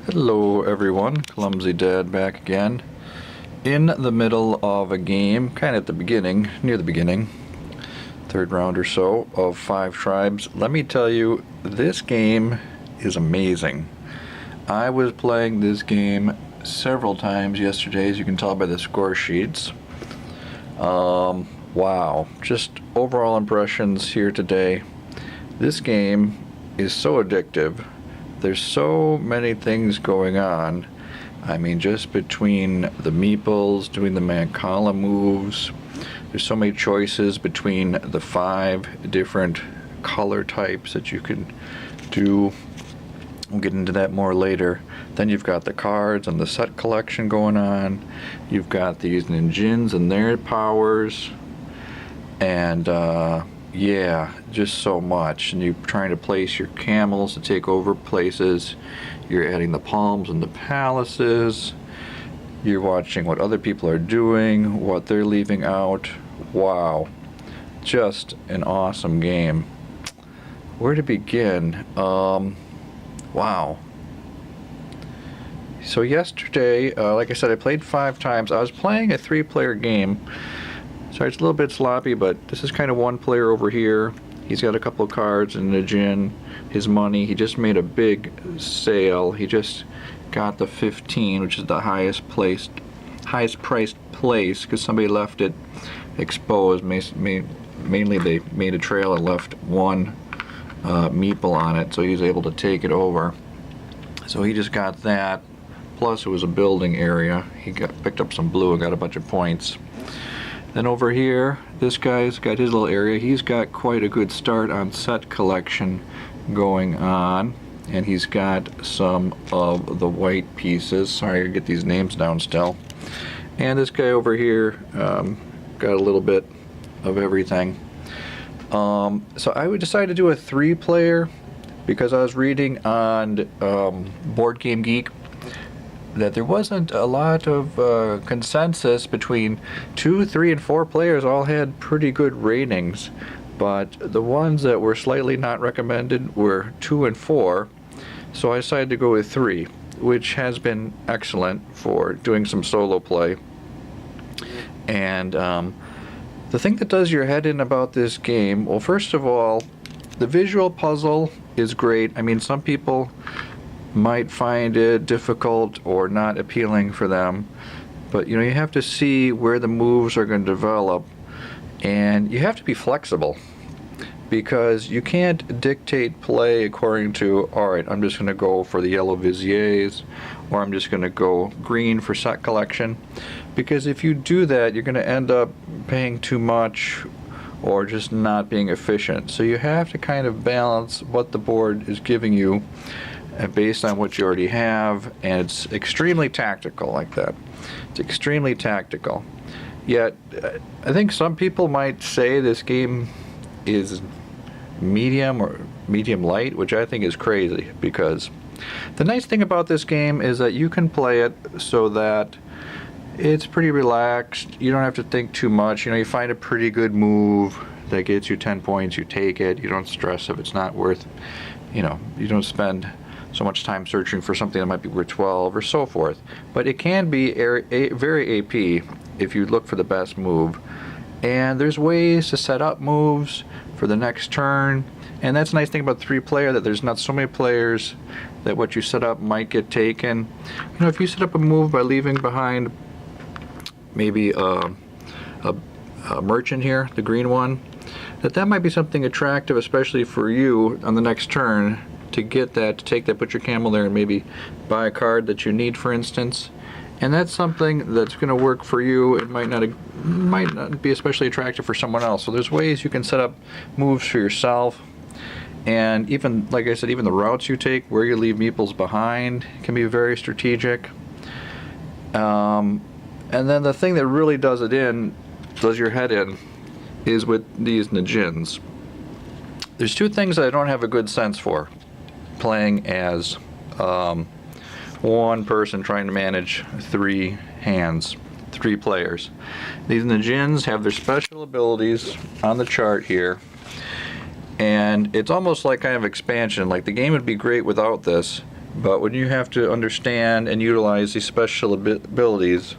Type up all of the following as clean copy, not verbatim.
Hello everyone, Clumsy Dad back again. In the middle of a game, kind of at the beginning, near the beginning, third round or so, of 5 tribes. Let me tell you, this game is amazing. I was playing this game several times yesterday, as you can tell by the score sheets. Wow, just overall impressions here today. This game is so addictive. There's so many things going on. I mean, just between the meeples, doing the Cathala moves, there's so many choices between the 5 different color types that you can do. We'll get into that more later. Then you've got the cards and the set collection going on. You've got these ninjins and their powers. And yeah, just so much. And you're trying to place your camels to take over places. You're adding the palms and the palaces. You're watching what other people are doing, what they're leaving out. Wow, just an awesome game. Where to begin? Wow. So yesterday, like I said, I played 5 times. I was playing a 3-player game. Sorry, it's a little bit sloppy, but this is kind of one player over here. He's got a couple of cards and a gin, his money. He just made a big sale. He just got the 15, which is the highest priced place, because somebody left it exposed. Mainly they made a trail and left one meeple on it, so he was able to take it over. So he just got that. Plus it was a building area. He picked up some blue and got a bunch of points. Then over here, this guy's got his little area. He's got quite a good start on set collection going on. And he's got some of the white pieces. Sorry, I get these names down still. And this guy over here got a little bit of everything. So I would decide to do a 3-player because I was reading on Board Game Geek that there wasn't a lot of consensus between 2, 3, and 4 players. All had pretty good ratings, but the ones that were slightly not recommended were 2 and 4, so I decided to go with 3, which has been excellent for doing some solo play. And the thing that does your head in about this game, well, first of all, the visual puzzle is great. I mean, some people might find it difficult or not appealing for them, but you know, you have to see where the moves are going to develop, and you have to be flexible, because you can't dictate play according to, alright, I'm just going to go for the yellow viziers, or I'm just going to go green for set collection, because if you do that, you're going to end up paying too much or just not being efficient. So you have to kind of balance what the board is giving you based on what you already have, and it's extremely tactical like that. It's extremely tactical. Yet, I think some people might say this game is medium or medium light, which I think is crazy, because the nice thing about this game is that you can play it so that it's pretty relaxed. You don't have to think too much. You know, you find a pretty good move that gets you 10 points, you take it. You don't stress if it's not worth, you know, you don't spend so much time searching for something that might be worth 12 or so forth. But it can be very AP if you look for the best move. And there's ways to set up moves for the next turn. And that's the nice thing about 3-player, that there's not so many players that what you set up might get taken. You know, if you set up a move by leaving behind maybe a merchant here, the green one, that might be something attractive, especially for you on the next turn, to get that, to take that, put your camel there, and maybe buy a card that you need, for instance. And that's something that's going to work for you. It might not be especially attractive for someone else. So there's ways you can set up moves for yourself. And even, like I said, even the routes you take, where you leave meeples behind, can be very strategic. And then the thing that really does your head in, is with these ninjins. There's 2 things that I don't have a good sense for playing as one person trying to manage 3 hands, 3 players. These ninjins have their special abilities on the chart here, and it's almost like kind of expansion. Like, the game would be great without this, But when you have to understand and utilize these special abilities,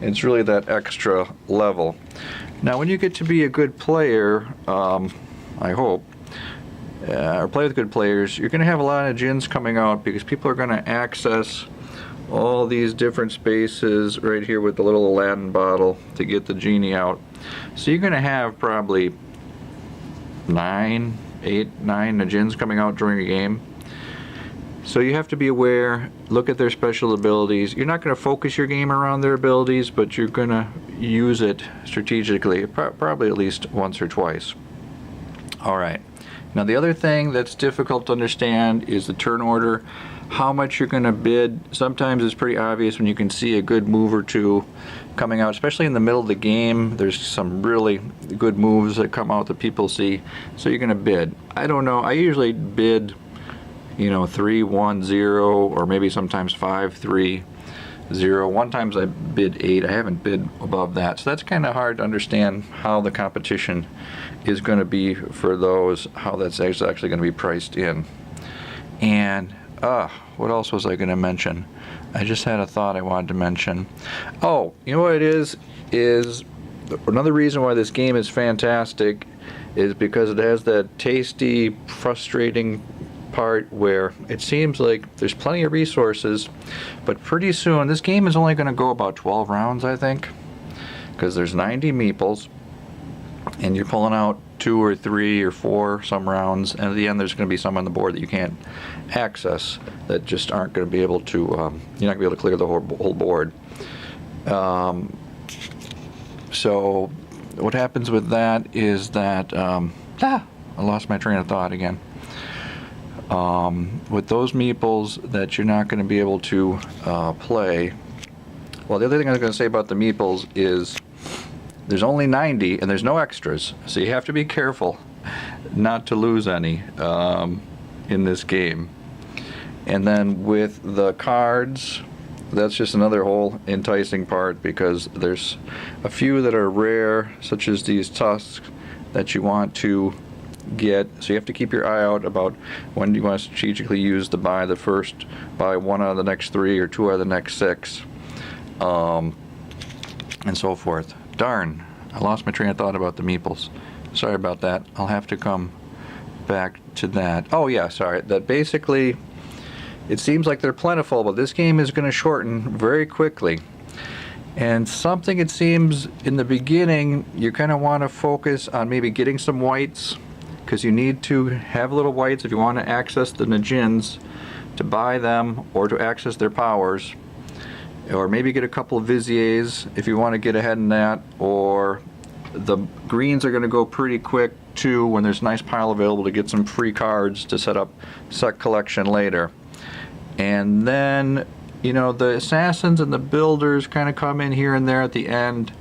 it's really that extra level. Now, when you get to be a good player, I hope, or play with good players, you're going to have a lot of djinns coming out because people are going to access all these different spaces right here with the little Aladdin bottle to get the genie out. So you're going to have probably 9 djinns coming out during a game. So you have to be aware, look at their special abilities. You're not going to focus your game around their abilities, but you're going to use it strategically, probably at least once or twice. All right. Now the other thing that's difficult to understand is the turn order. How much you're going to bid. Sometimes it's pretty obvious when you can see a good move or two coming out, especially in the middle of the game. There's some really good moves that come out that people see, so you're going to bid. I don't know. I usually bid 3-1-0, or maybe sometimes 5-3-0. One times I bid 8. I haven't bid above that, so that's kind of hard to understand how the competition is going to be for those, how that's actually going to be priced in. And what else was I going to mention? I just had a thought I wanted to mention. Oh, you know what it is another reason why this game is fantastic is because it has that tasty, frustrating part where it seems like there's plenty of resources, but pretty soon this game is only going to go about 12 rounds, I think, because there's 90 meeples and you're pulling out 2 or 3 or 4 some rounds, and at the end there's going to be some on the board that you can't access, that just aren't going to be able to, you're not going to be able to clear the whole board. So what happens with that is that I lost my train of thought again. With those meeples that you're not going to be able to play. Well, the other thing I was going to say about the meeples is there's only 90 and there's no extras, so you have to be careful not to lose any in this game. And then with the cards, that's just another whole enticing part, because there's a few that are rare, such as these tusks, that you want to get, so you have to keep your eye out about when do you want to strategically use to buy the first, buy 1 out of the next 3 or 2 out of the next 6, and so forth. Darn, I lost my train of thought about the meeples. Sorry about that. I'll have to come back to that. Oh yeah, sorry. That basically, it seems like they're plentiful, but this game is going to shorten very quickly. And something, it seems, in the beginning, you kind of want to focus on maybe getting some whites, because you need to have little whites if you want to access the djinns, to buy them or to access their powers, or maybe get a couple of Viziers if you want to get ahead in that, or the greens are going to go pretty quick too when there's a nice pile available to get some free cards to set up set collection later. And then, the assassins and the builders kind of come in here and there at the end.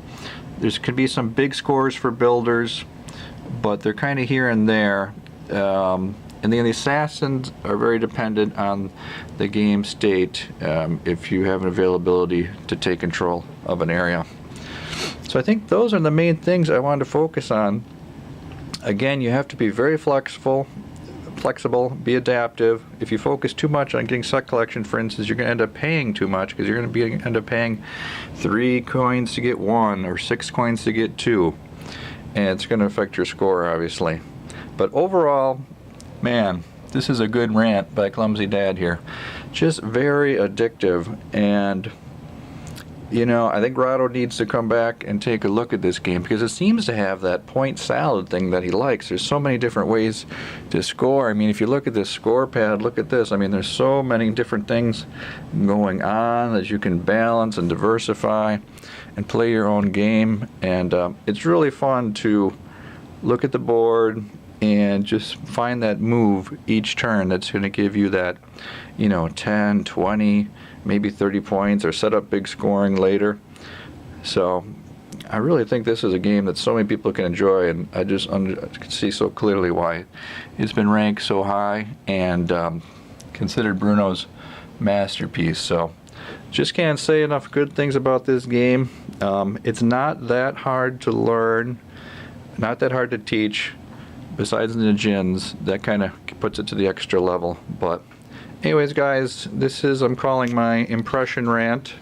There's could be some big scores for builders, but they're kind of here and there. And then the assassins are very dependent on the game state, if you have an availability to take control of an area. So I think those are the main things I wanted to focus on. Again, you have to be very flexible, be adaptive. If you focus too much on getting set collection, for instance, you're going to end up paying too much, because you're going to end up paying 3 coins to get 1 or 6 coins to get 2. And it's going to affect your score, obviously. But overall, man, this is a good rant by Clumsy Dad here. Just very addictive. And, I think Rado needs to come back and take a look at this game, because it seems to have that point salad thing that he likes. There's so many different ways to score. I mean, if you look at this score pad, look at this. I mean, there's so many different things going on that you can balance and diversify and play your own game. And it's really fun to look at the board and just find that move each turn that's going to give you that, 10, 20, maybe 30 points, or set up big scoring later. So I really think this is a game that so many people can enjoy, and I just can see so clearly why it's been ranked so high and considered Bruno's masterpiece. So just can't say enough good things about this game. It's not that hard to learn, not that hard to teach, besides the djinns. That kind of puts it to the extra level, but Anyways, guys, I'm calling my impression rant,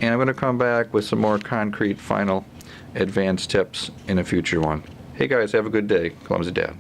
and I'm going to come back with some more concrete, final, advanced tips in a future one. Hey guys, have a good day. Clumsy Dad.